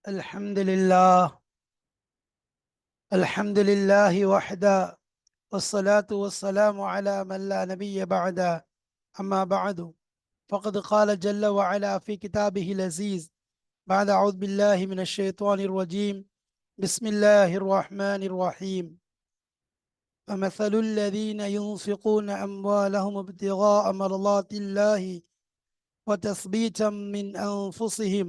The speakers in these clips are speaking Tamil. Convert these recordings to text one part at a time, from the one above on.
الحمد لله. الحمد لله وحده، والصلاة والسلام على من لا نبي بعده. أما بعد، فقد قال جل وعلا في كتابه العزيز بعد أعوذ بالله من الشيطان الرجيم. بسم الله الرحمن الرحيم. فمثل الذين ينفقون أموالهم ابتغاء مرضات الله وتثبيتا من أنفسهم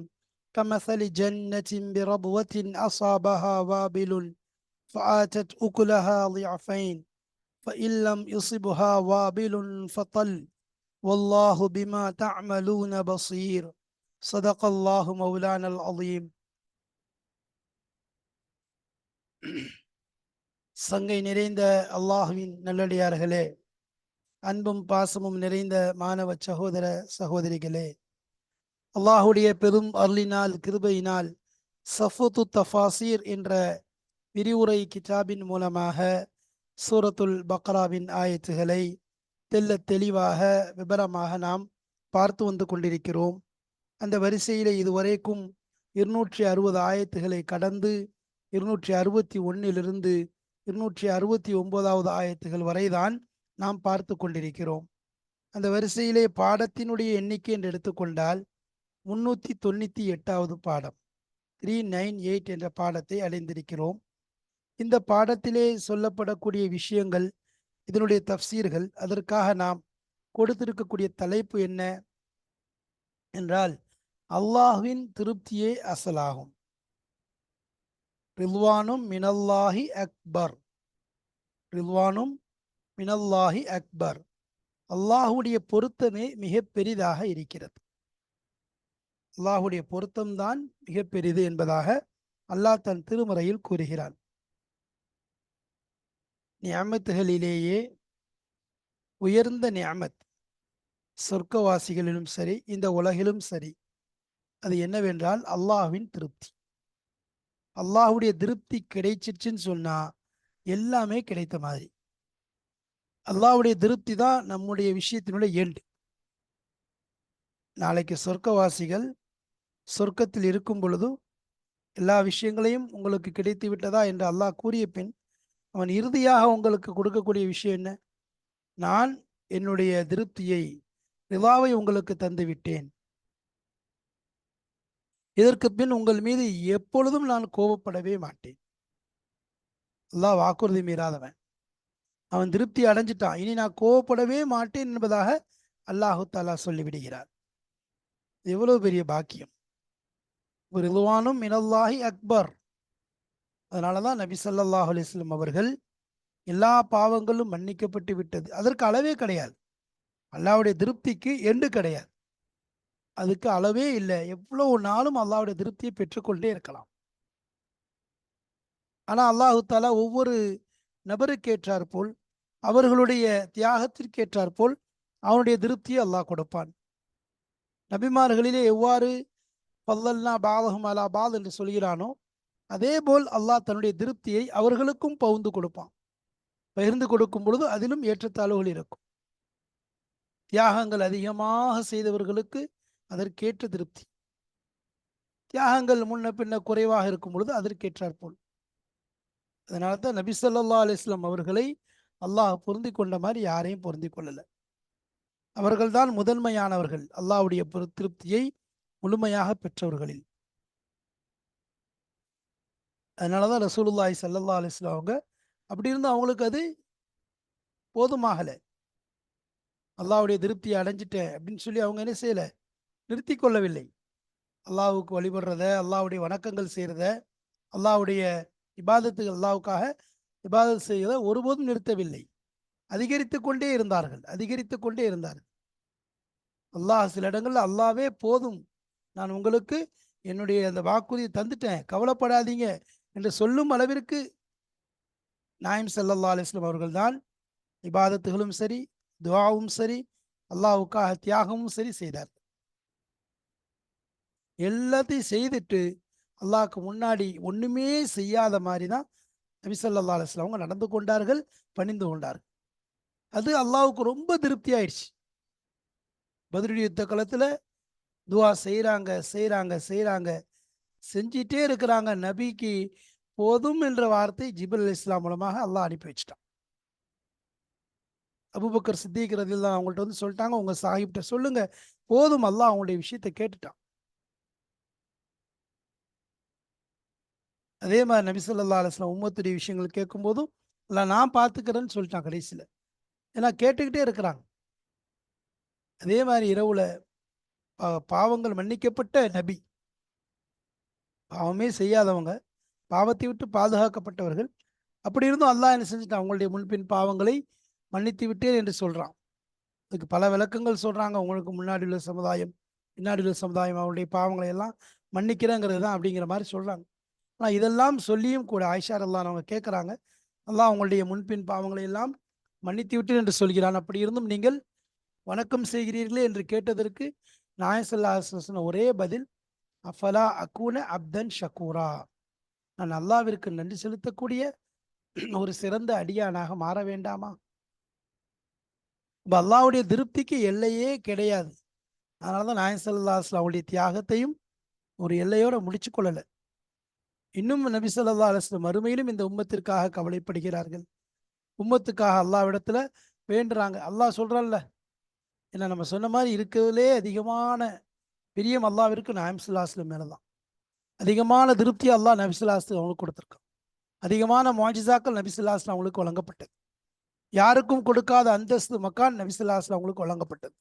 كمثل جنة بربوة أصابها وابل فآتت أكلها ضعفين فإن لم يصبها وابل فطل والله بما تعملون بصير. صدق الله مولانا العظيم. சங்கை நிறைந்த அல்லாஹுவின் நல்லடியார்களே, அன்பும் பாசமும் நிறைந்த மாணவ சகோதர சகோதரிகளே, அல்லாஹுடைய பெரும் அருளினால் கிருபையினால் சஃபுத்து தஃபாசீர் என்ற விரிவுரை கிதாபின் மூலமாக சூரத்துல் பக்ராவின் ஆயத்துகளை தெல்ல தெளிவாக விபரமாக நாம் பார்த்து வந்து கொண்டிருக்கிறோம். அந்த வரிசையில் இதுவரைக்கும் 260 ஆயத்துகளை கடந்து 261 269 ஆயத்துகள் வரைதான் நாம் பார்த்து கொண்டிருக்கிறோம். அந்த வரிசையிலே பாடத்தினுடைய எண்ணிக்கை என்று எடுத்துக்கொண்டால் 398வது பாடம் 398 என்ற பாடத்தை அடைந்திருக்கிறோம். இந்த பாடத்திலே சொல்லப்படக்கூடிய விஷயங்கள், இதனுடைய தஃப்சீர்கள், அதற்காக நாம் கொடுத்திருக்கக்கூடிய தலைப்பு என்ன என்றால் அல்லாஹ்வின் திருப்தியே அசலாகும். ரில்வானும் மினல்லாஹி அக்பர். ரில்வானும் மினல்லாஹி அக்பர். அல்லாஹுடைய பொருத்தமே மிக பெரிதாக இருக்கிறது. அல்லாஹுடைய பொருத்தம்தான் மிக பெரிது என்பதாக அல்லாஹ் தன் திருமறையில் கூறுகிறான். நியமத்துகளிலேயே உயர்ந்த நியமத் சொர்க்கவாசிகளிலும் சரி இந்த உலகிலும் சரி, அது என்னவென்றால் அல்லாஹ்வின் திருப்தி. அல்லாஹுடைய திருப்தி கிடைச்சிருச்சுன்னு சொன்னா எல்லாமே கிடைத்த மாதிரி. அல்லாஹுடைய திருப்தி தான் நம்முடைய விஷயத்தினுடைய எண்டு. நாளைக்கு சொர்க்கவாசிகள் சொர்க்கத்தில் இருக்கும் பொழுதும் எல்லா விஷயங்களையும் உங்களுக்கு கிடைத்து விட்டதா என்று அல்லாஹ் கூறிய பின் அவன் இறுதியாக உங்களுக்கு கொடுக்கக்கூடிய விஷயம் என்ன? நான் என்னுடைய திருப்தியை, ரிவாவை உங்களுக்கு தந்து விட்டேன். இதற்கு பின் உங்கள் மீது எப்பொழுதும் நான் கோபப்படவே மாட்டேன். அல்லாஹ் வாக்குறுதி மீறாதவன். அவன் திருப்தி அடைஞ்சிட்டான், இனி நான் கோபப்படவே மாட்டேன் என்பதாக அல்லாஹு தாலா சொல்லிவிடுகிறார். எவ்வளவு பெரிய பாக்கியம்! ரிதுவானும் மினல்லாஹி அக்பர். அதனாலதான் நபி ஸல்லல்லாஹு அலைஹி வஸல்லம் அவர்கள் எல்லா பாவங்களும் மன்னிக்கப்பட்டு விட்டது, அதற்கு அளவே கிடையாது. அல்லாஹ்வுடைய திருப்திக்கு எண்டு கிடையாது, அதுக்கு அளவே இல்லை. எவ்வளவு நாளும் அல்லாஹ்வுடைய திருப்தியை பெற்றுக்கொண்டே இருக்கலாம். ஆனால் அல்லாஹு தாலா ஒவ்வொரு நபருக்கேற்றார் போல், அவர்களுடைய தியாகத்திற்கேற்றார் போல் அவனுடைய திருப்தியை அல்லாஹ் கொடுப்பான். நபிமார்களிலே எவ்வாறு பல்லல்னா பாதகம் அலா பாத் என்று சொல்கிறானோ, அதே போல் அல்லாஹ் தன்னுடைய திருப்தியை அவர்களுக்கும் பகிர்ந்து கொடுப்பான். பகிர்ந்து கொடுக்கும் பொழுது அதிலும் ஏற்றத்தாழ்வுகள் இருக்கும். தியாகங்கள் அதிகமாக செய்தவர்களுக்கு அதற்கேற்ற திருப்தி, தியாகங்கள் முன்ன பின்ன குறைவாக இருக்கும் பொழுது அதற்கேற்றார் போல். அதனால தான் நபி ஸல்லல்லாஹு அலைஹி வஸல்லம் அவர்களை அல்லாஹ் பொருந்தி கொண்ட மாதிரி யாரையும் பொருந்தி கொள்ளலை. அவர்கள்தான் முதன்மையானவர்கள், அல்லாஹ்வுடைய திருப்தியை முழுமையாக பெற்றவர்களில். அதனாலதான் ரசூலுல்லாஹி ஸல்லல்லாஹு அலைஹி வஸல்லம் அவங்க அப்படி இருந்து அவங்களுக்கு அது போதுமாகலை. அல்லாஹ்வுடைய திருப்தியை அடைஞ்சிட்டேன் அப்படின்னு சொல்லி அவங்க என்ன செய்யலை, நிறுத்தி கொள்ளவில்லை. அல்லாஹ்வுக்கு வழிபடுறத, அல்லாஹ்வுடைய வணக்கங்கள் செய்கிறத, அல்லாஹ்வுடைய இபாதத்துகள், அல்லாஹ்வுக்காக இபாதத் செய்கிறத ஒருபோதும் நிறுத்தவில்லை. அதிகரித்து கொண்டே இருந்தார்கள், அதிகரித்து கொண்டே இருந்தார்கள். அல்லாஹ் சில இடங்கள்ல அல்லாவே போதும், நான் உங்களுக்கு என்னுடைய அந்த வாக்குறுதியை தந்துட்டேன், கவலைப்படாதீங்க என்று சொல்லும் அளவிற்கு நாயம் ஸல்லல்லாஹு அலைஹி வஸல்லம் அவர்கள் தான் இபாதத்துகளும் சரி, துஆவும் சரி, அல்லாஹ்வுக்காக தியாகமும் சரி செய்தார். எல்லாத்தையும் செய்துட்டு அல்லாஹ்க்கு முன்னாடி ஒண்ணுமே செய்யாத மாதிரி தான் நபி ஸல்லல்லாஹு அலைஹி வஸல்லம் அவங்க நடந்து கொண்டார்கள், பணிந்து கொண்டார்கள். அது அல்லாஹ்வுக்கு ரொம்ப திருப்தி ஆயிடுச்சு. பத்ருடைய யுத்த காலத்துல துஆ செய்கிறாங்க செய்கிறாங்க செய்கிறாங்க. செஞ்சிட்டே இருக்கிறாங்க. நபிக்கு போதும் என்ற வார்த்தை ஜிப்ரீல் அலைஹிஸ்ஸலாம் மூலமாக அல்லாஹ் அனுப்பி வச்சிட்டான். அபூபக்கர் சித்திக் ரலியல்லாஹு அவங்கள்ட்ட வந்து சொல்லிட்டாங்க, உங்க சாஹிப்ட்ட சொல்லுங்க போதும், அல்லாஹ் அவங்களுடைய விஷயத்தை கேட்டுட்டான். அதே மாதிரி நபி ஸல்லல்லாஹு அலைஹி வஸல்லம் உம்மத்துடைய விஷயங்கள் கேட்கும்போதும் இல்லை நான் பார்த்துக்கிறேன்னு சொல்லிட்டான் கடைசியில். ஏன்னா கேட்டுக்கிட்டே இருக்கிறாங்க. அதே மாதிரி இரவுல பாவங்கள் மன்னிக்கப்பட்ட நபி, பாவமே செய்யாதவங்க, பாவத்தை விட்டு பாதுகாக்கப்பட்டவர்கள். அப்படி இருந்தும் அல்லாஹ் என்ன செஞ்சுட்டான், அவங்களுடைய முன்பின் பாவங்களை மன்னித்து விட்டேன் என்று சொல்றான். அதுக்கு பல விளக்கங்கள் சொல்றாங்க. உங்களுக்கு முன்னாடி உள்ள சமுதாயம், பின்னாடி உள்ள சமுதாயம் அவருடைய பாவங்களை எல்லாம் மன்னிக்கிறேங்கிறது தான் அப்படிங்கிற மாதிரி சொல்றாங்க. ஆனால் இதெல்லாம் சொல்லியும் கூட ஆயிஷா ரலியல்லாஹு அவங்க கேட்குறாங்க, அல்லாஹ் அவங்களுடைய முன்பின் பாவங்களை எல்லாம் மன்னித்து விட்டேன் என்று சொல்கிறான். அப்படி இருந்தும் நீங்கள் வணக்கம் செய்கிறீர்களே என்று கேட்டதற்கு நாயகம் ஸல்லல்லாஹு அலைஹி வஸல்லம் சொன்ன ஒரே பதில், அஃபலா அக்கூன அப்தன் ஷக்கூரா, நான் அல்லாஹ்விற்கு நன்றி செலுத்தக்கூடிய ஒரு சிறந்த அடியானாக மாற வேண்டாமா? இப்போ அல்லாஹ்வுடைய திருப்திக்கு எல்லையே கிடையாது. அதனால தான் நாயகம் ஸல்லல்லாஹு அலைஹி வஸல்லம் அவருடைய தியாகத்தையும் ஒரு எல்லையோட முடிச்சு கொள்ளலை. இன்னும் நபி ஸல்லல்லாஹு அலைஹி வஸல்லம் மறுமையிலும் இந்த உம்மத்திற்காக கவலைப்படுகிறார்கள். உம்மத்துக்காக அல்லாஹ்விடத்துல வேண்டுறாங்க. அல்லாஹ் சொல்றான்ல, ஏன்னா நம்ம சொன்ன மாதிரி இருக்கிறதுலே அதிகமான பிரியம் அல்லாஹ்விற்கு நாயகம் ஸல்லல்லாஹு அலைஹி வஸல்லம் மேல தான். அதிகமான திருப்தி அல்லாஹ் நபி ஸல்லல்லாஹு அலைஹி வஸல்லம் அவங்களுக்கு கொடுத்துருக்கான். அதிகமான முஅஜிசாக்கள் நபி ஸல்லல்லாஹு அலைஹி வஸல்லம் அவங்களுக்கு வழங்கப்பட்டது. யாருக்கும் கொடுக்காத அந்தஸ்து மக்கான் நபி ஸல்லல்லாஹு அலைஹி வஸல்லம் அவங்களுக்கு வழங்கப்பட்டது.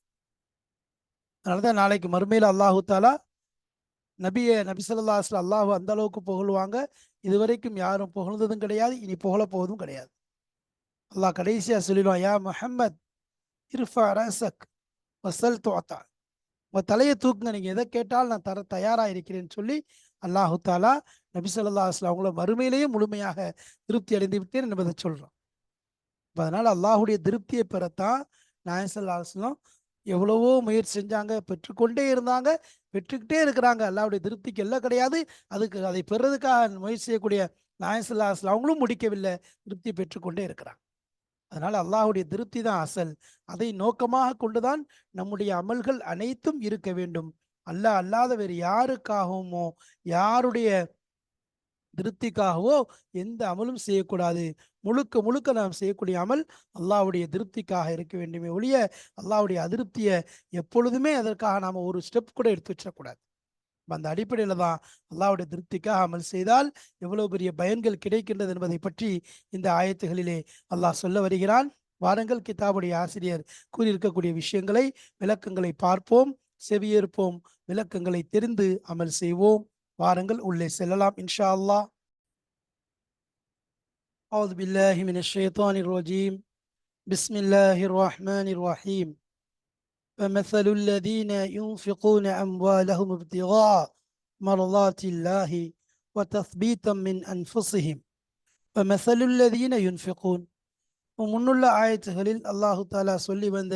அதனால தான் நாளைக்கு மறுமையில் அல்லாஹு தாலா நபி ஸல்லல்லாஹு அலைஹி வஸல்லம் அல்லாஹ் அந்த அளவுக்கு புகழுவாங்க, இதுவரைக்கும் யாரும் புகழ்ந்ததும் கிடையாது, இனி புகழ போவதும் கிடையாது. அல்லாஹ் கடைசியா சொல்லிடுவான், யா முஹம்மத் இர்ஃபா ரஸக் வஸல் துஅதா, உங்க தலையை தூக்குங்க, நீங்க எதை கேட்டால் நான் தர தயாராக இருக்கிறேன்னு சொல்லி அல்லாஹு தாலா நபி ஸல்லல்லாஹு அலைஹி வஸல்லம் அவங்கள மறுமையிலேயே முழுமையாக திருப்தி அடைந்து விட்டேன் என்பதை சொல்றான். அதனால அல்லாஹுடைய திருப்தியை பெறத்தான் நாயகம் ஸல்லல்லாஹு அலைஹி வஸல்லம் எவ்வளவோ முயற்சி செஞ்சாங்க, பெற்றுக்கொண்டே இருந்தாங்க, பெற்றுக்கிட்டே இருக்கிறாங்க. அல்லாஹ்வுடைய திருப்திக்கு எல்லாம் கிடையாது. அதுக்கு அதை பெறதுக்காக முயற்சி செய்யக்கூடிய நாயகம் ஸல்லல்லாஹு அலைஹி வஸல்லம் அவங்களும் முடிக்கவில்லை, திருப்தி பெற்றுக்கொண்டே இருக்கிறாங்க. அதனால அல்லாஹ்வுடைய திருப்தி தான் அசல். அதை நோக்கமாக கொண்டுதான் நம்முடைய அமல்கள் அனைத்தும் இருக்க வேண்டும். அல்லாஹ் அல்லாத வேறு யாருக்காகவுமோ யாருடைய திருப்திக்காகவோ எந்த அமலும் செய்யக்கூடாது. முழுக்க முழுக்க நாம் செய்யக்கூடிய அமல் அல்லாஹ்வுடைய திருப்திக்காக இருக்க வேண்டுமே ஒழிய அல்லாஹ்வுடைய அதிருப்தியை எப்பொழுதுமே அதற்காக நாம் ஒரு ஸ்டெப் கூட எடுத்து வச்சிடக்கூடாது. அந்த அடிப்படையில் தான் அல்லாஹ்வுடைய திருப்திக்காக அமல் செய்தால் எவ்வளவு பெரிய பயன்கள் கிடைக்கின்றது என்பதை பற்றி இந்த ஆயத்துகளிலே அல்லாஹ் சொல்ல வருகிறான். வாருங்கள், கிதாபுடைய ஆசிரியர் கூறியிருக்கக்கூடிய விஷயங்களை, விளக்கங்களை பார்ப்போம், செவியேற்போம், விளக்கங்களை தெரிந்து அமல் செய்வோம். வாருங்கள், உள்ளே செல்லலாம் இன்ஷா அல்லாஹ். அவுது பில்லாஹி மினஷ் ஷைத்தானிர் ரஜீம். பிஸ்மில்லாஹிர் ரஹ்மானிர் ரஹீம். فمثل الذين ينفقون أموالهم ابتغاء مرضات الله وتثبيتا من أنفسهم فمثل الذين ينفقون. முன்னுள்ள ஆயத்துகளில் அல்லாஹு தாலா சொல்லி வந்த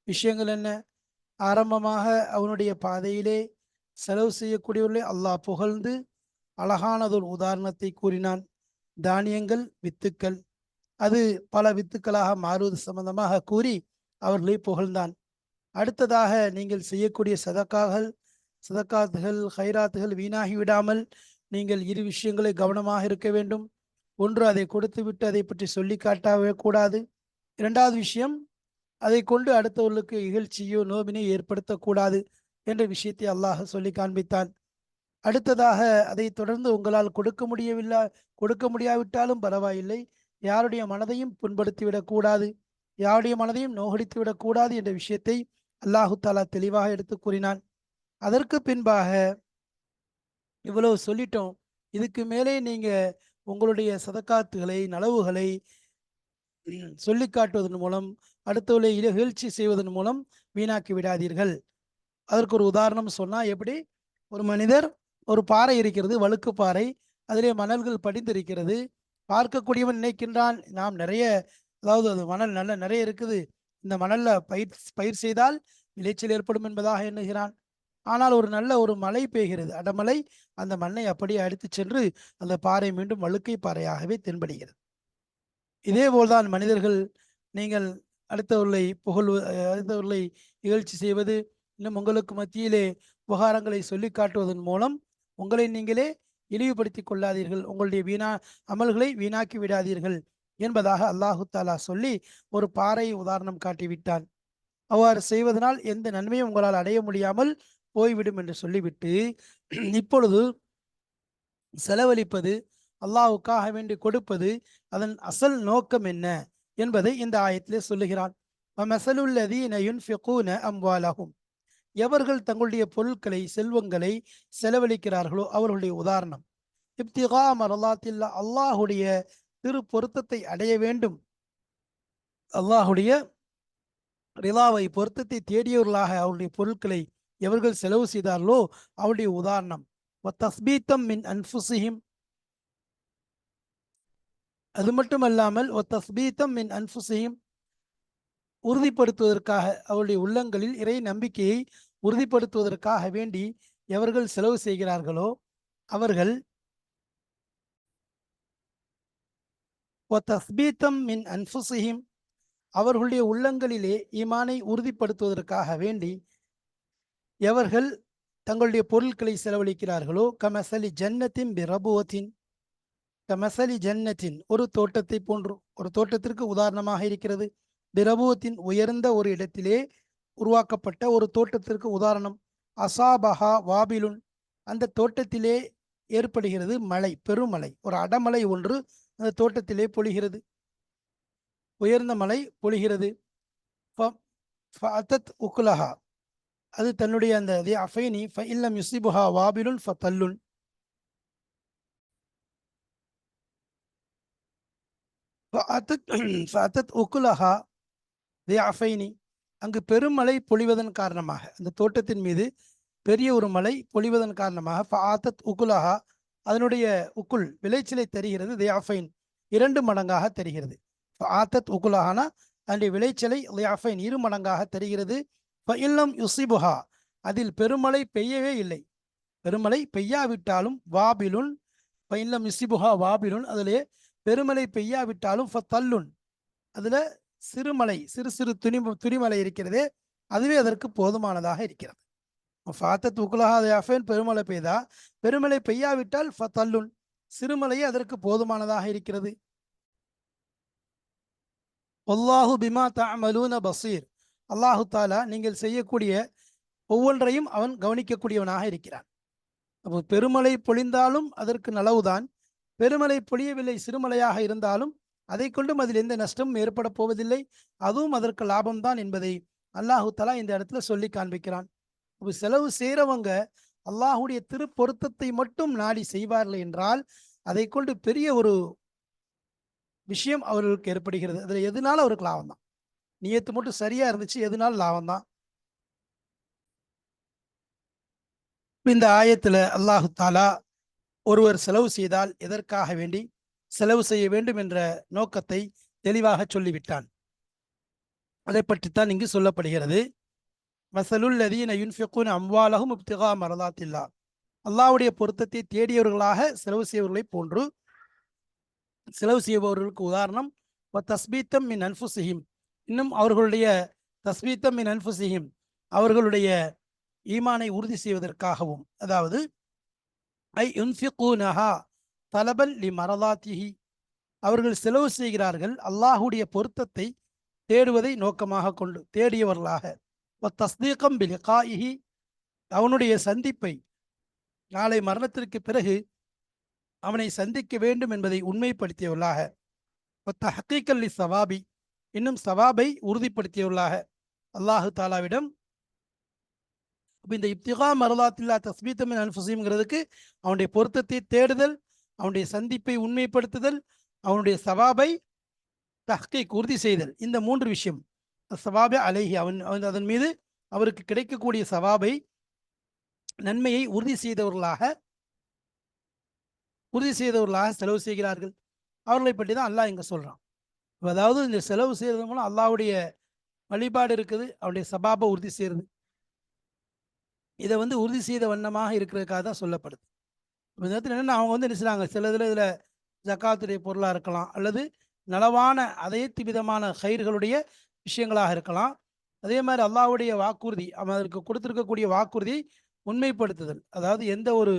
விஷயங்கள் என்ன? ஆரம்பமாக அவனுடைய பாதையிலே செலவு செய்யக்கூடியவர்களை அல்லாஹ் புகழ்ந்து அழகானதொரு உதாரணத்தை கூறினான். தானியங்கள், வித்துக்கள், அது பல வித்துக்களாக மாறுவது சம்பந்தமாக கூறி அவர்களை புகழ்ந்தான். அடுத்ததாக நீங்கள் செய்யக்கூடிய சதக்காத்துகள், ஹைராத்துகள் வீணாகி விடாமல் நீங்கள் இரு விஷயங்களை கவனமாக இருக்க வேண்டும். ஒன்று, அதை கொடுத்து விட்டு அதை பற்றி சொல்லி காட்டவே கூடாது. இரண்டாவது விஷயம், அதை கொண்டு அடுத்தவர்களுக்கு இகழ்ச்சியோ நோவினை ஏற்படுத்தக்கூடாது என்ற விஷயத்தை அல்லாஹ் சொல்லி காண்பித்தான். அடுத்ததாக அதை தொடர்ந்து உங்களால் கொடுக்க முடியாவிட்டாலும் பரவாயில்லை, யாருடைய மனதையும் புண்படுத்திவிடக் கூடாது, யாருடைய மனதையும் நோகடித்து விடக்கூடாது என்ற விஷயத்தை அல்லாஹு தாலா தெளிவாக எடுத்து கூறினான். அதற்கு பின்பாக இவ்வளவு சொல்லிட்டோம், இதுக்கு மேலே நீங்க உங்களுடைய சதக்காத்துகளை, நலவுகளை சொல்லி காட்டுவதன் மூலம், அடுத்தவர்களை இகழ்ச்சி செய்வதன் மூலம் வீணாக்கி விடாதீர்கள். அதற்கு ஒரு உதாரணம் சொன்னா, எப்படி ஒரு மனிதர், ஒரு பாறை இருக்கிறது, வழுக்கு பாறை, அதிலே மணல்கள் படிந்திருக்கிறது. பார்க்கக்கூடியவன் நினைக்கின்றான், நாம் நிறைய, அதாவது அது மணல் நல்ல நிறைய இருக்குது, இந்த மணல்ல பயிர் செய்தால் விளைச்சல் ஏற்படும் என்பதாக எண்ணுகிறான். ஆனால் ஒரு மழை பெய்கிறது, அடமழை, அந்த மண்ணை அப்படியே அடித்து சென்று அந்த பாறை மீண்டும் வழுக்கை பாறையாகவே தென்படுகிறது. இதே போல்தான் மனிதர்கள், நீங்கள் அடுத்தவர்களை இகழ்ச்சி செய்வது, இன்னும் உங்களுக்கு மத்தியிலே உபகாரங்களை சொல்லி காட்டுவதன் மூலம் உங்களை நீங்களே இழிவுபடுத்திக் கொள்ளாதீர்கள், உங்களுடைய அமல்களை வீணாக்கி விடாதீர்கள் என்பதாக அல்லாஹு தாலா சொல்லி ஒரு பாறையை உதாரணம் காட்டிவிட்டான். அவ்வாறு செய்வதனால் எந்த நன்மையும் உங்களால் அடைய முடியாமல் போய்விடும் என்று சொல்லிவிட்டு, இப்பொழுது செலவழிப்பது, அல்லாஹ்வுக்காக வேண்டி கொடுப்பது, அதன் அசல் நோக்கம் என்ன என்பதை இந்த ஆயத்திலே சொல்லுகிறான். அம்வாலஹும், எவர்கள் தங்களுடைய பொருட்களை, செல்வங்களை செலவழிக்கிறார்களோ அவர்களுடைய உதாரணம், இப்திகா மரலாத்தில்லா, அல்லாஹுடைய திரு பொருத்தத்தை அடைய வேண்டும், அல்லாஹுடைய ரிலாவை பொருத்தத்தை தேடியவர்களாக அவருடைய பொருட்களை எவர்கள் செலவு செய்தார்களோ அவருடைய உதாரணம். தஸ்பீத்தம் மின் அன்ஃபுசிஹிம், அது மட்டுமல்லாமல் தஸ்பீத்தம் மின் அன்ஃபுசிஹிம், உறுதிப்படுத்துவதற்காக அவருடைய உள்ளங்களில் இறை நம்பிக்கையை உறுதிப்படுத்துவதற்காக வேண்டி எவர்கள் செலவு செய்கிறார்களோ அவர்கள் தஸ்பீத்தம் மின் அன்ஃபுசிஹிம், அவர்களுடைய உள்ளங்களிலே ஈமானை உறுதிப்படுத்துவதற்காக வேண்டி எவர்கள் தங்களுடைய பொருட்களை செலவழிக்கிறார்களோ, கமசலி ஜன்னத்தின் பிரபுவத்தின், கமசலி ஜன்னத்தின், ஒரு தோட்டத்தை போன்று, ஒரு தோட்டத்திற்கு உதாரணமாக இருக்கிறது. பிரபுவத்தின், உயர்ந்த ஒரு இடத்திலே உருவாக்கப்பட்ட ஒரு தோட்டத்திற்கு உதாரணம். அசாபஹா வாபிலுன், அந்த தோட்டத்திலே ஏற்படுகிறது மழை, பெருமழை, ஒரு அடமழை ஒன்று அந்த தோட்டத்திலே பொழிகிறது, உயர்ந்த மழை பொழிகிறது. உக்குலஹா, அது தன்னுடைய அந்த அஃபைனி ஃபஇல்லம் யுஸிபுஹா வாபிலுன் ஃபதல்லுன், ஃபஅத்தத் உக்குலஹா அஃபைனி, அங்கு பெருமழை பொழிவதன் காரணமாக, அந்த தோட்டத்தின் மீது பெரிய ஒரு மழை பொழிவதன் காரணமாக ஃபஆத்தத் உக்குலஹா, அதனுடைய உக்குல் விளைச்சலை தருகிறது, தியாஃபைன், 2 மடங்காக தருகிறது. ஃபஆத்தத் உக்குலஹானா அதனுடைய விளைச்சலை தியாஃபைன் 2 மடங்காக தருகிறது. ஃபஇல்லம் யுஸிபுஹா, அதில் பெருமழை பெய்யவே இல்லை, பெருமழை பெய்யாவிட்டாலும் வாபிலுன், ஃபஇல்லம் யுஸிபுஹா வாபிலுன், அதிலே பெருமழை பெய்யாவிட்டாலும் ஃபதல்லுன், அதுல சிறுமலை, சிறு சிறு துணிமலை இருக்கிறதே, அதுவே அதற்கு போதுமானதாக இருக்கிறது. ஃபாத்தத் உக்குலஹா தியாஃபைன், பெருமழை பெய்தா, பெருமழை பெய்யாவிட்டால் ஃபதல்லுன், சிறுமலையே அதற்கு போதுமானதாக இருக்கிறது. வல்லாஹு பிமா தஅமலூன பஸீர், அல்லாஹு தாலா நீங்கள் செய்யக்கூடிய ஒவ்வொன்றையும் அவன் கவனிக்கக்கூடியவனாக இருக்கிறான். அப்போ பெருமழை பொழிந்தாலும் அதற்கு நலவுதான், பெருமழை பொழியவில்லை, சிறுமலையாக இருந்தாலும் அதை கொண்டும் அதில் எந்த நஷ்டமும் ஏற்பட போவதில்லை, அதுவும் அதற்கு லாபம்தான் என்பதை அல்லாஹு தாலா இந்த இடத்துல சொல்லி காண்பிக்கிறான். அப்போ செலவு செய்கிறவங்க அல்லாஹுடைய திரு பொருத்தத்தை மட்டும் நாடி செய்வார்கள் என்றால் அதை கொண்டு பெரிய ஒரு விஷயம் அவர்களுக்கு ஏற்படுகிறது. அதில் எதுனால அவருக்கு லாபம் தான், நியத்து மட்டும் சரியா இருந்துச்சு, எதுனால லாபம் தான். இந்த ஆயத்துல அல்லாஹு தாலா ஒருவர் செலவு செய்தால் எதற்காக வேண்டி செலவு செய்ய வேண்டும் என்ற நோக்கத்தை தெளிவாக சொல்லிவிட்டான். அதை பற்றித்தான் இங்கு சொல்லப்படுகிறது. மஸலுல்லதீன யுன்ஃபிகூன அம்வாலஹும் இப்திகா மரலாத்தில்லா, அல்லாஹ்வுடைய பொருத்தத்தை தேடியவர்களாக செலவு செய்வர்களை போன்று செலவு செய்பவர்களுக்கு உதாரணம் தஸ்பீத்தம் மின் அன்ஃபுசிஹிம், இன்னும் அவர்களுடைய தஸ்பீத்தம் மின் அன்ஃபுசிஹிம், அவர்களுடைய ஈமானை உறுதி செய்வதற்காகவும், அதாவது ஐ யுன்ஃபிகூனஹா தலபன் லி மரலாத்திஹி, அவர்கள் செலவு செய்கிறார்கள் அல்லாஹுடைய பொருத்தத்தை தேடுவதை நோக்கமாக கொண்டு, தேடியவர்களாக. தஸ்தீகம் பிலிகாஇஹி, அவனுடைய சந்திப்பை, நாளை மரணத்திற்கு பிறகு அவனை சந்திக்க வேண்டும் என்பதை உண்மைப்படுத்தியவர்களாக. தஹ்கீகல் லி சவாபி, இன்னும் சவாபை உறுதிப்படுத்தியவர்களாக அல்லாஹு தாலாவிடம். இந்த இப்திகா மரலாத்தில்லா தஸ்பீத்தம் மின் அன்ஃபுஸிஹிம்ங்கிறதுக்கு அவனுடைய பொருத்தத்தை தேடுதல், அவனுடைய சந்திப்பை உண்மைப்படுத்துதல், அவனுடைய சவாபை தஹ்கீக் உறுதி செய்தல், இந்த 3 விஷயம். சவாபை அலைஹி, அவன் அதன் மீது அவருக்கு கிடைக்கக்கூடிய சவாபை, நன்மையை உறுதி செய்தவர்களாக செலவு செய்கிறார்கள். அவர்களை பற்றி தான் அல்லாஹ் இங்க சொல்றான். அதாவது இந்த செலவு செய்யறது மூலம் அல்லாஹ்வுடைய வழிபாடு இருக்குது, அவருடைய சபாபை உறுதி செய்யறது. இதை உறுதி செய்த வண்ணமாக இருக்கிறதுக்காக தான் சொல்லப்படுது. இந்த நேரத்தில் என்னென்னா, அவங்க என்ன செய்றாங்க, சில இதில் ஜக்காத்துடைய பொருளாக இருக்கலாம், அல்லது நலவான அனைத்து விதமான கயிர்களுடைய விஷயங்களாக இருக்கலாம். அதே மாதிரி அல்லாஹ்வுடைய வாக்குறுதி, அவன் அதற்கு கொடுத்திருக்கக்கூடிய வாக்குறுதியை உண்மைப்படுத்துதல், அதாவது எந்த ஒரு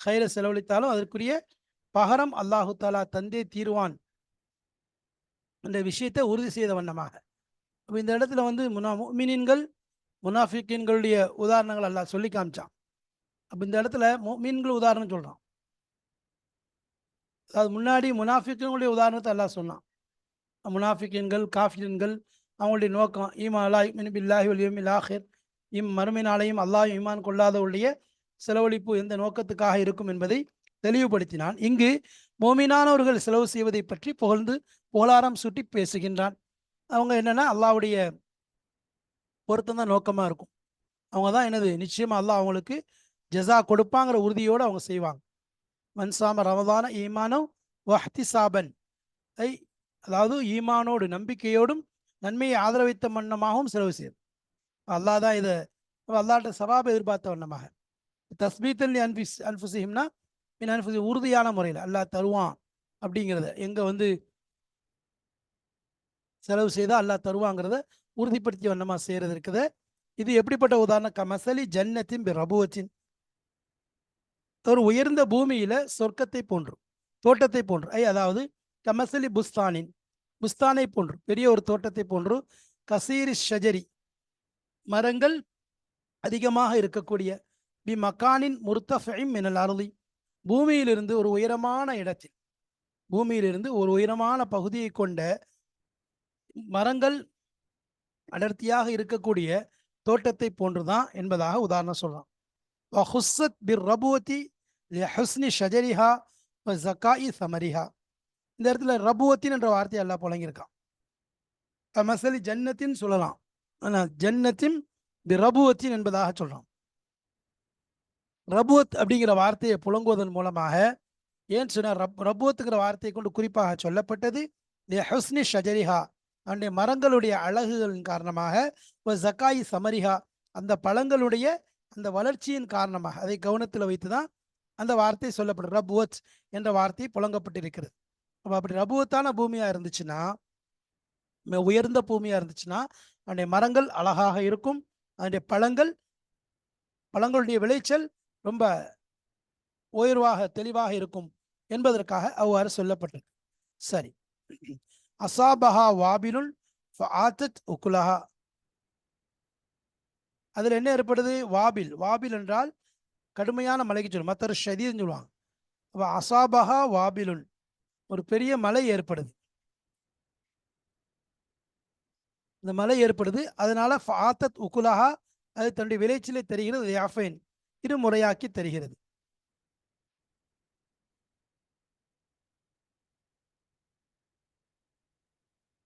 ஹைரை செலவழித்தாலும் அதற்குரிய பகரம் அல்லாஹு தாலா தந்தே தீர்வான் என்ற விஷயத்தை உறுதி செய்த வண்ணமாக. அப்போ இந்த இடத்துல வந்து முஃமினீன்கள் முனாஃபிக்கீன்களுடைய உதாரணங்கள் அல்லாஹ் சொல்லி காமிச்சான். அப்போ இந்த இடத்துல முஃமின்கள் உதாரணம் சொல்கிறான். அது முன்னாடி முனாஃபிக்கீன்களுடைய உதாரணத்தை அல்லாஹ் சொன்னான். முனாஃபிக்கீன்கள் காஃபிரீன்கள் அவங்களுடைய நோக்கம் ஈமான் யுமினு பில்லாஹி வல் யௌமில் ஆஹிர், மறுமை நாளையும் அல்லாஹ் ஈமான் கொள்ளாதவருடைய செலவழிப்பு எந்த நோக்கத்துக்காக இருக்கும் என்பதை தெளிவுபடுத்தினான். இங்கு மோமினானவர்கள் செலவு செய்வதை பற்றி புகழாரம் சூட்டி பேசுகின்றான். அவங்க என்னன்னா அல்லாஹ்வுடைய பொருத்தம் தான் நோக்கமாக இருக்கும். அவங்க தான் என்னது நிச்சயமாக அல்லாஹ் அவங்களுக்கு ஜஸா கொடுப்பாங்கிற உறுதியோடு அவங்க செய்வாங்க. மன்சாம ரமதான ஈமானோ வஹ்திசாபன், அதாவது ஈமானோடு நம்பிக்கையோடும் நன்மையை ஆதரவித்த வண்ணமாகவும் செலவு செய்யும். அல்லாஹ் தான் இதை அல்லாஹ்ட்ட சவாபை எதிர்பார்த்த வண்ணமாக. தஸ்பீத்தல் அன்ஃபுசிஹிம்னா அன்ஃபுசி உறுதியான முறையில் அல்லாஹ் தருவான் அப்படிங்கிறத எங்கே வந்து செலவு செய்தால் அல்லாஹ் தருவாங்கிறத உறுதிப்படுத்திய வண்ணமாக செய்கிறது இருக்குது. இது எப்படிப்பட்ட உதாரணம்? கமசலி ஜன்னத்தின் ரபுவத்தின், ஒரு உயர்ந்த பூமியில சொர்க்கத்தை போன்று தோட்டத்தை போன்று, அதாவது கமசலி புஸ்தானை போன்று பெரிய ஒரு தோட்டத்தை போன்று, கசீரி ஷஜரி மரங்கள் அதிகமாக இருக்கக்கூடிய, பி மக்கானின் முர்தஃபின் மினல் அர்தி பூமியிலிருந்து ஒரு உயரமான இடத்தில், பூமியிலிருந்து ஒரு உயரமான பகுதியை கொண்ட மரங்கள் அடர்த்தியாக இருக்கக்கூடிய தோட்டத்தை போன்றுதான் என்பதாக உதாரணம் சொல்றான். வஹுஸ்ஸத் பிர் ரபுவதி லிஹுஸ்னி ஷஜரிஹா வ ஸகாஇ ஸமரிஹா. இந்த இடத்துல ரபுவத்தின் என்ற வார்த்தையை அல்லாஹ் புழங்கியிருக்கான். மசலி ஜன்னத்தின் சொல்லலாம், ஆனால் ஜன்னத்தின் பி ரபுவத்தின் என்பதாக சொல்றான். ரபுவத் அப்படிங்கிற வார்த்தையை புழங்குவதன் மூலமாக ஏன் சொன்னார்? ரபுவத்துங்கிற வார்த்தையை கொண்டு குறிப்பாக சொல்லப்பட்டது லிஹுஸ்னி ஷஜரிஹா, அவனுடைய மரங்களுடைய அழகுகளின் காரணமாக, ஜக்காய் சமரிஹா அந்த பழங்களுடைய அந்த வளர்ச்சியின் காரணமாக, அதை கவனத்தில் வைத்து தான் அந்த வார்த்தை சொல்லப்படும். ரபுவத் என்ற வார்த்தை புழங்கப்பட்டிருக்கிறது. அப்போ அப்படி ரபுவத்தான பூமியாக இருந்துச்சுன்னா, உயர்ந்த பூமியாக இருந்துச்சுன்னா அதனுடைய மரங்கள் அழகாக இருக்கும், அதனுடைய பழங்களுடைய விளைச்சல் ரொம்ப உயர்வாக தெளிவாக இருக்கும் என்பதற்காக அவ்வாறு சொல்லப்பட்டது. சரி, அசாபஹா வாபிலுன் ஃபஆத்தத் உகுலஹா, அதில் என்ன ஏற்படுது? வாபில் என்றால் கடுமையான மலைக்கு சொல்லும், மத்தர் ஷதீதுன்னு சொல்லுவாங்க. அப்போ அசாபஹா வாபிலுன் ஒரு பெரிய மலை ஏற்படுது, இந்த மலை ஏற்படுது, அதனால ஃபஆத்தத் உகுலஹா அது தன்னுடைய விளைச்சலை தருகிறது, யாஃபைன் இரு முறையாக்கி தருகிறது.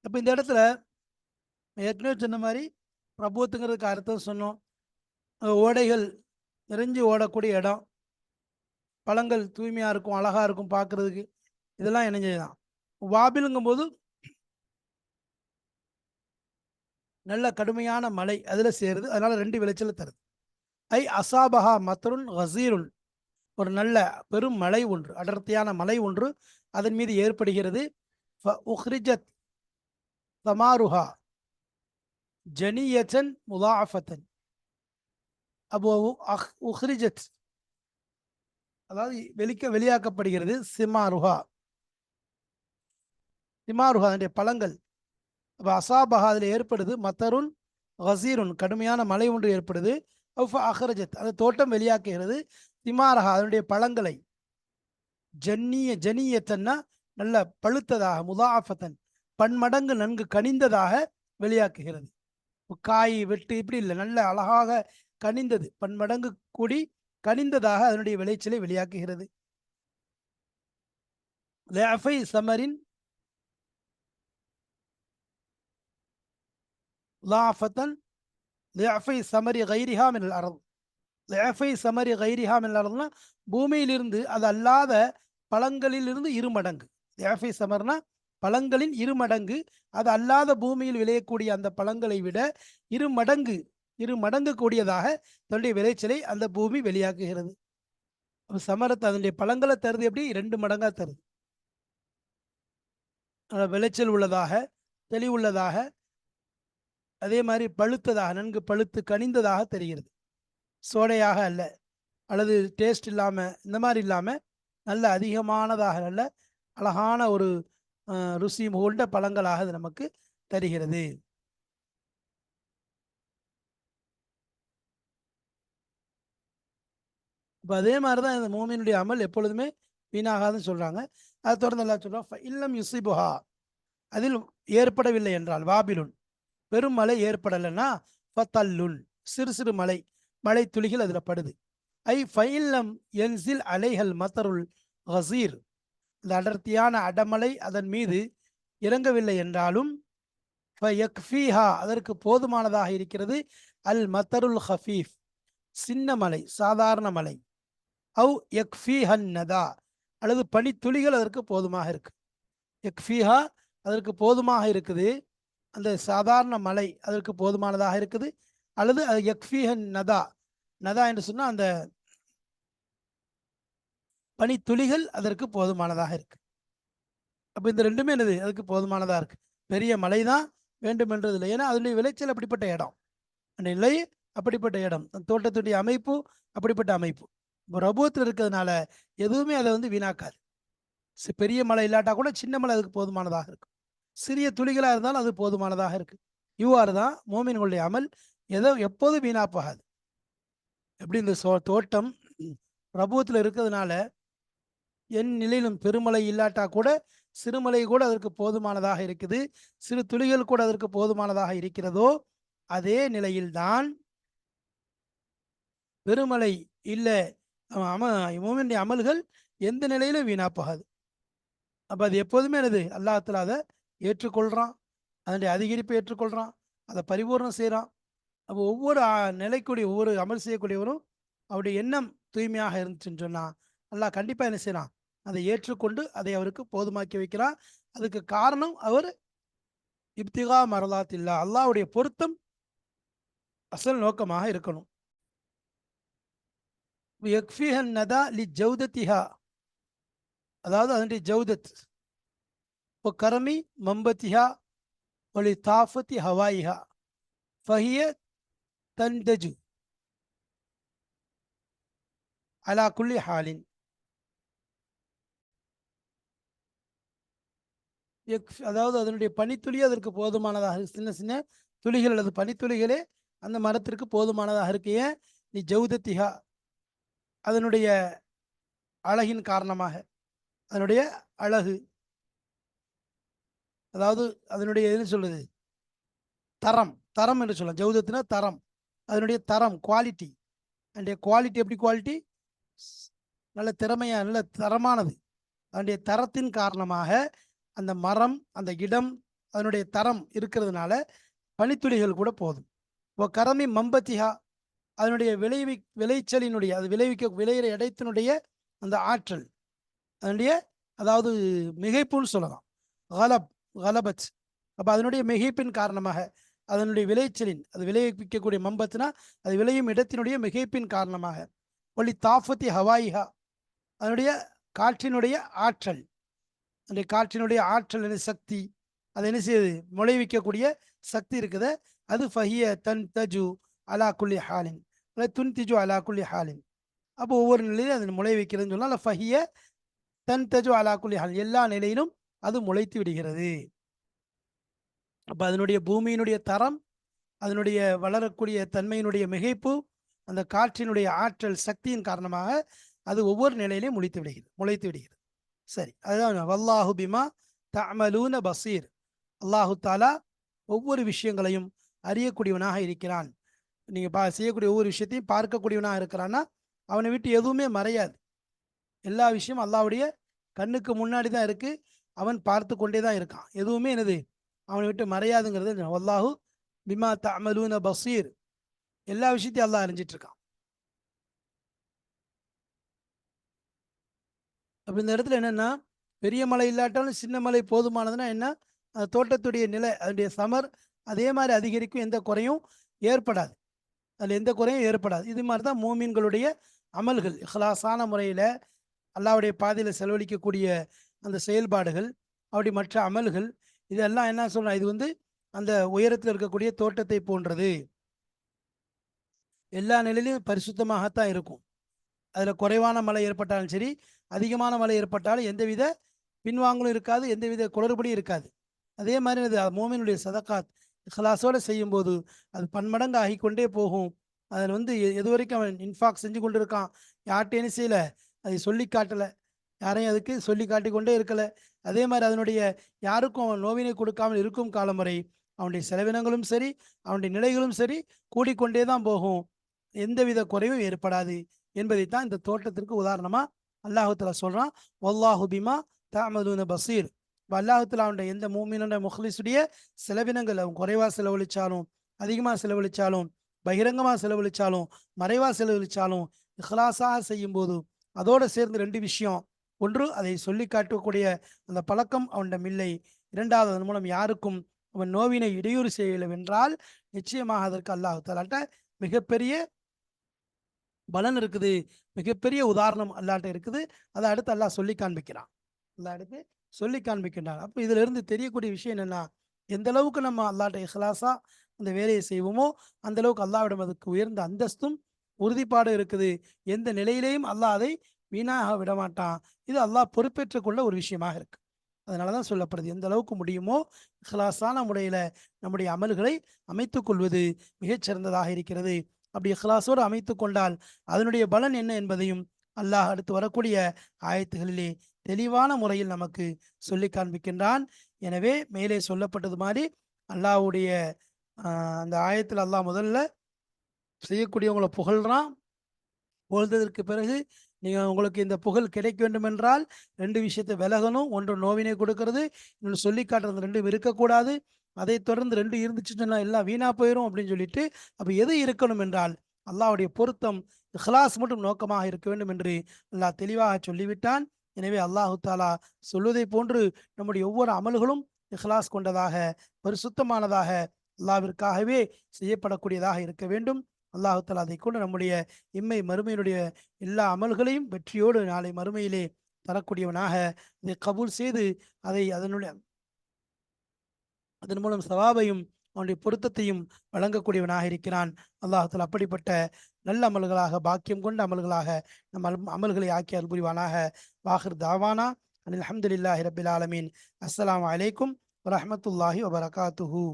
அப்போ இந்த இடத்துல ஏற்கனவே சொன்ன மாதிரி பிரபுத்துங்கிறதுக்கு அர்த்தம் சொன்னோம். ஓடைகள் நிறைஞ்சு ஓடக்கூடிய இடம், பழங்கள் தூய்மையாக இருக்கும், அழகாக இருக்கும் பார்க்குறதுக்கு, இதெல்லாம் இணைஞ்சதுதான். வாபிலுங்கும் போது நல்ல கடுமையான மலை அதில் சேருது, அதனால ரெண்டு விளைச்சலை தருது. அசாபஹா மத்ருன் ஹசீருன் ஒரு நல்ல பெரும் மலை ஒன்று, அடர்த்தியான மலை ஒன்று அதன் மீது ஏற்படுகிறது. உஹ்ரிஜத் தமாருஹா ஜனியத்தன் முதாஃபத்தன். அப்போ உஹ்ரிஜத் அதாவது வெளியாக்கப்படுகிறது. சிமாருஹா அதனுடைய பழங்கள். அப்போ அசாபஹா அதில் ஏற்படுது. மத்தருன் ஹசீருன் கடுமையான மலை ஒன்று ஏற்படுது. அஹ்ரஜத் அந்த தோட்டம் வெளியாக்குகிறது. திமாரஹா அதனுடைய பழங்களை. ஜனியத்தன்னா நல்ல பழுத்ததாக, முதாஃபத்தன் பன்மடங்கு நன்கு கனிந்ததாக வெளியாக்குகிறது. காய் வெட்டு இப்படி இல்லை, நல்ல அழகாக கனிந்தது, பன்மடங்கு கூடி கனிந்ததாக அதனுடைய விளைச்சலை வெளியாக்குகிறது. லிஅஃபை சமரின் லாஃபத்தன் லிஅஃபை சமரி கைரிஹா மினல் அர்த். லிஅஃபை சமரி கைரிஹா மினல் அர்த்னா பூமியிலிருந்து அது அல்லாத பழங்களிலிருந்து இருமடங்கு. லிஅஃபை சமர்னா பழங்களின் இருமடங்கு, அது அல்லாத பூமியில் விளையக்கூடிய அந்த பழங்களை விட இருமடங்கு கூடியதாக தன்னுடைய விளைச்சலை அந்த பூமி வெளியாக்குகிறது. சமரத்தை அதனுடைய பழங்களை தருது, எப்படி 2 மடங்கா தருது. விளைச்சல் உள்ளதாக, தெளிவுள்ளதாக, அதே மாதிரி பழுத்ததாக, நன்கு பழுத்து கனிந்ததாக தெரிகிறது, சோடையாக அல்ல. அல்லது டேஸ்ட் இல்லாமல் இந்த மாதிரி இல்லாமல் நல்ல அதிகமானதாக நல்ல அழகான ஒரு ருசி கொண்ட பழங்களாக அது நமக்கு தருகிறது. இப்போ அதே மாதிரி தான் இந்த மூமினுடைய அமல் எப்பொழுதுமே வீணாகாதுன்னு சொல்கிறாங்க. அதை தொடர்ந்து எல்லாம் சொல்கிறோம், இல்லம் யுசிபுஹா, அதில் ஏற்படவில்லை என்றால், வாபிலுன் பெரும் மழை ஏற்படலைன்னா ஃபத்தல்லுன் சிறு சிறு மழை துளிகள் அதில் படுது. ஐ ஃபைல்லம் என்சில் அலைஹல் மத்தருள் ஹசீர், இந்த அடர்த்தியான அடமலை அதன் மீது இறங்கவில்லை என்றாலும் அதற்கு போதுமானதாக இருக்கிறது அல் மத்தருல் ஹஃபீஃப், சின்ன மலை சாதாரண மலை. அவு யக்ஃபீஹன் நதா, அல்லது பனித்துளிகள் அதற்கு போதுமாக இருக்கு. யக்ஃபீஹா அதற்கு போதுமாக இருக்குது, அந்த சாதாரண மலை அதற்கு போதுமானதாக இருக்குது. அல்லது அது யக்ஃபீஹன் நதா, நதா என்று சொன்னால் அந்த பனித்துளிகள் அதற்கு போதுமானதாக இருக்கு. அப்போ இந்த ரெண்டுமே என்னது, அதுக்கு போதுமானதாக இருக்கு. பெரிய மலை தான் வேண்டும் என்றது இல்லை, ஏன்னா அதனுடைய விளைச்சல் அப்படிப்பட்ட இடம், அந்த நிலை அப்படிப்பட்ட இடம், தோட்டத்துடைய அமைப்பு அப்படிப்பட்ட அமைப்பு. இப்போ ரபூத்தில் இருக்கிறதுனால எதுவுமே அதை வீணாக்காது. பெரிய மலை இல்லாட்டா கூட சின்ன மலை அதுக்கு போதுமானதாக இருக்கும், சிறிய துளிகளாக இருந்தாலும் அது போதுமானதாக இருக்கு. இவ்வாறு தான் மோமின்களுடைய அமல் எப்போதும் வீணாப்பாகாது. எப்படி இந்த தோட்டம் ரபூத்தில் இருக்கிறதுனால என் நிலையிலும் பெருமலை இல்லாட்டா கூட சிறுமலை கூட அதற்கு போதுமானதாக இருக்குது, சிறு துளிகள் கூட அதற்கு போதுமானதாக இருக்கிறதோ, அதே நிலையில்தான் பெருமலை இல்லை மூமினுடைய அமல்கள் எந்த நிலையிலும் வீணாப்பாகாது. அப்போ அது எப்போதுமே என்னது, அல்லாஹ்தாலா அதை ஏற்றுக்கொள்கிறான், அதனுடைய அதிகரிப்பை ஏற்றுக்கொள்கிறான், அதை பரிபூர்ணம் செய்கிறான். அப்போ ஒவ்வொரு நிலைக்கூடிய ஒவ்வொரு அமல் செய்யக்கூடியவரும் அவருடைய எண்ணம் தூய்மையாக இருந்துச்சுன்னு சொன்னால் அல்லாஹ் கண்டிப்பாக என்ன செய்யலாம், அதை ஏற்றுக்கொண்டு அதை அவருக்கு போதுமாக்கி வைக்கிறான். அதுக்கு காரணம் அவர் இப்திகா மரலாத்தில்லா, அல்லாஹ்வுடைய பொருத்தம் அசல் நோக்கமாக இருக்கணும். யக்ஃபிஹன் நதா லி ஜவுதத்திஹா, அதாவது அதனுடைய ஜவுதத், இப்போ கரமி மம்பத்திஹா ஒலி தாஃபத்தி ஹவாயிஹா ஃபஹிய தன்தஜு அலா குல்லி ஹாலின். அதாவது அதனுடைய பனித்துளி அதற்கு போதுமானதாக, சின்ன சின்ன துளிகள் அல்லது பனித்துளிகளே அந்த மரத்திற்கு போதுமானதாக இருக்கு. ஏன், நீ ஜவுதத்திஹா, அதனுடைய அழகின் காரணமாக, அதனுடைய அழகு, அதாவது அதனுடைய என்ன சொல்லுது, தரம், தரம் என்று சொல்லலாம். ஜவுதத்தினா தரம், அதனுடைய தரம், குவாலிட்டி. அதனுடைய குவாலிட்டி எப்படி, குவாலிட்டி நல்ல திறமையாக நல்ல தரமானது. அதனுடைய தரத்தின் காரணமாக அந்த மரம் அந்த இடம் அதனுடைய தரம் இருக்கிறதுனால பனித்துளிகள் கூட போதும். ஓ கரமி மம்பத்திஹா, அதனுடைய விளைச்சலினுடைய அது விளையிற இடத்தினுடைய அந்த ஆற்றல், அதனுடைய அதாவது மிகைப்புன்னு சொல்லலாம், கலபத். அப்போ அதனுடைய மிகைப்பின் காரணமாக அதனுடைய விளைச்சலின், அது விளைவிக்கக்கூடிய மம்பத்துனா அது விளையும் இடத்தினுடைய மிகைப்பின் காரணமாக, ஒளி தாஃபத்தி ஹவாயிஹா, அதனுடைய காற்றினுடைய ஆற்றல், அந்த காற்றினுடைய ஆற்றல் சக்தி, அது என்ன செய்யுது, முளைவிக்கக்கூடிய சக்தி இருக்குது. அது ஃபஹிய தன் தஜு அலா குல்லி ஹாலின், துன் திஜு அலா குல்லி ஹாலின். அப்போ ஒவ்வொரு நிலையிலும் அது முளை வைக்கிறதுன்னு சொன்னால் ஃபஹிய தன் தஜு அலா குல்லி ஹாலின், எல்லா நிலையிலும் அது முளைத்து விடுகிறது. அப்போ அதனுடைய பூமியினுடைய தரம், அதனுடைய வளரக்கூடிய தன்மையினுடைய மிகைப்பு, அந்த காற்றினுடைய ஆற்றல் சக்தியின் காரணமாக அது ஒவ்வொரு நிலையிலையும் முளைத்து விடுகிறது. சரி, அதுதான் வல்லாஹு பிமா தஅமலூன பசீர், அல்லாஹு தாலா ஒவ்வொரு விஷயங்களையும் அறியக்கூடியவனாக இருக்கிறான். நீங்கள் செய்யக்கூடிய ஒவ்வொரு விஷயத்தையும் பார்க்கக்கூடியவனாக இருக்கிறான்னா அவனை விட்டு எதுவுமே மறையாது. எல்லா விஷயமும் அல்லாஹ்வுடைய கண்ணுக்கு முன்னாடி தான் இருக்கு, அவன் பார்த்து கொண்டே தான் இருக்கான். எதுவுமே என்னது அவனை விட்டு மறையாதுங்கிறது. வல்லாஹு பிமா தஅமலூன பசீர், எல்லா விஷயத்தையும் அல்லாஹ் அறிஞ்சிட்டு இருக்கான். அப்போ இந்த இடத்துல என்னென்னா, பெரிய மலை இல்லாட்டாலும் சின்ன மலை போதுமானதுன்னா என்ன, அந்த தோட்டத்துடைய நிலை அதனுடைய சமர் அதே மாதிரி அதிகரிக்கும், எந்த குறையும் ஏற்படாது, அதில் எந்த குறையும் ஏற்படாது. இது மாதிரி தான் மூமின்களுடைய அமல்கள், இஹ்லாஸான முறையில் அல்லாஹ்வுடைய பாதையில் செலவழிக்கக்கூடிய அந்த செயல்பாடுகள், அப்படி மற்ற அமல்கள், இதெல்லாம் என்ன சொல்கிறேன், இது அந்த உயரத்தில் இருக்கக்கூடிய தோட்டத்தை போன்றது, எல்லா நிலையிலையும் பரிசுத்தமாகத்தான் இருக்கும். அதில் குறைவான மழை ஏற்பட்டாலும் சரி, அதிகமான மழை ஏற்பட்டாலும் எந்தவித பின்வாங்கலும் இருக்காது, எந்தவித குளறுபடியும் இருக்காது. அதே மாதிரி அது மோமினுடைய சதக்காத் இஹ்லாஸோடு செய்யும்போது அது பன்மடங்கு ஆகிக்கொண்டே போகும். அதில் வந்து எது வரைக்கும் அவன் இன்ஃபாக் செஞ்சு கொண்டு இருக்கான், யார்கிட்ட என்ன செய்யலை, அதை சொல்லி காட்டலை, யாரையும் அதுக்கு சொல்லி காட்டி கொண்டே இருக்கலை. அதே மாதிரி அதனுடைய யாருக்கும் அவன் நோவினை கொடுக்காமல் இருக்கும் காலம் வரை அவனுடைய செலவினங்களும் சரி, அவனுடைய நிலைகளும் சரி கூடிக்கொண்டே தான் போகும், எந்தவித குறைவும் ஏற்படாது என்பதைத்தான் இந்த தோட்டத்திற்கு உதாரணமா அல்லாஹ் தஆலா சொல்றான். வல்லாஹு பிமா தஅமலூன பசீர். அல்லாஹ் தஆலா அவனுடைய எந்த மூமினுடைய முஹ்லிஸுடைய செலவினங்கள் அவன் குறைவா செலவழிச்சாலும், அதிகமா செலவழிச்சாலும், பகிரங்கமா செலவழிச்சாலும், மறைவா செலவழிச்சாலும், இஹ்லாஸாக செய்யும் போது அதோடு சேர்ந்து ரெண்டு விஷயம். ஒன்று, அதை சொல்லி காட்டக்கூடிய அந்த பழக்கம் அவனிடம் இல்லை. இரண்டாவது, அதன் மூலம் யாருக்கும் அவன் நோவினை இடையூறு செய்யவில்லை என்றால் நிச்சயமாக அதற்கு அல்லாஹ் தஆலாட்ட மிகப்பெரிய பலன் இருக்குது, மிகப்பெரிய உதாரணம் அல்லாட்ட இருக்குது. அதை அடுத்து அல்லாஹ் சொல்லி காண்பிக்கிறான். அல்லாஹ் அடுத்து சொல்லி காண்பிக்கின்றான். அப்போ இதுல இருந்து தெரியக்கூடிய விஷயம் என்னன்னா, எந்த அளவுக்கு நம்ம அல்லாட்ட இஹ்லாஸா அந்த வேலையை செய்வோமோ அந்த அளவுக்கு அல்லாஹ்விடம் அதுக்கு உயர்ந்த அந்தஸ்தும் உறுதிப்பாடு இருக்குது. எந்த நிலையிலேயும் அல்லாஹ் அதை வீணாக விடமாட்டான். இது அல்லாஹ் பொறுப்பேற்றுக் கொள்ள ஒரு விஷயமாக இருக்கு. அதனாலதான் சொல்லப்படுது, எந்த அளவுக்கு முடியுமோ இஹ்லாஸான முறையில நம்முடைய அமல்களை அமைத்துக் கொள்வது மிகச்சிறந்ததாக இருக்கிறது. அப்படி இஹ்லாஸோடு அமைத்துக் கொண்டால் அதனுடைய பலன் என்ன என்பதையும் அல்லாஹ் அடுத்து வரக்கூடிய ஆயத்துகளிலே தெளிவான முறையில் நமக்கு சொல்லி காண்பிக்கின்றான். எனவே மேலே சொல்லப்பட்டது மாதிரி அல்லாஹ்வுடைய அந்த ஆயத்தில் அல்லாஹ் முதல்ல செய்யக்கூடியவங்களை புகழ்றான். புகழ்ந்ததற்கு பிறகு நீங்க உங்களுக்கு இந்த புகழ் கிடைக்க வேண்டும் என்றால் ரெண்டு விஷயத்தை விலகணும். ஒன்று நோவினை கொடுக்கிறது, இன்னொன்று சொல்லி காட்டுறது, ரெண்டும் இருக்கக்கூடாது. அதை தொடர்ந்து ரெண்டு இருந்துச்சுன்னா எல்லாம் வீணா போயிடும் அப்படின்னு சொல்லிட்டு, அப்ப எது இருக்கணும் என்றால் அல்லாஹ்வுடைய பொருத்தம், இஹ்லாஸ் மட்டும் நோக்கமாக இருக்க வேண்டும் என்று அல்லாஹ் தெளிவாக சொல்லிவிட்டான். எனவே அல்லாஹு தாலா சொல்வதை போன்று நம்முடைய ஒவ்வொரு அமல்களும் இஹ்லாஸ் கொண்டதாக, பரிசுத்தமானதாக, அல்லாஹ்விற்காகவே செய்யப்படக்கூடியதாக இருக்க வேண்டும். அல்லாஹு தாலா அதை கொண்டு நம்முடைய இம்மை மறுமையினுடைய எல்லா அமல்களையும் வெற்றியோடு நாளை மறுமையிலே தரக்கூடியவனாக அதை கபூல் செய்து அதை அதன் மூலம் சவாபையும் அவனுடைய பொருத்தத்தையும் வழங்கக்கூடியவனாக இருக்கிறான். அல்லாஹ் தஆலா அப்படிப்பட்ட நல்ல அமல்களாக, பாக்கியம் கொண்ட அமல்களாக நம் அமல்களை ஆக்கி அருள் புரிவானாக. வாஹிர் தாவானா அனில் அல்ஹம்துலில்லாஹி ரப்பில் ஆலமீன். அஸ்ஸலாமு அலைக்கும் வரஹ்மத்துல்லாஹி வபரகாத்துஹு.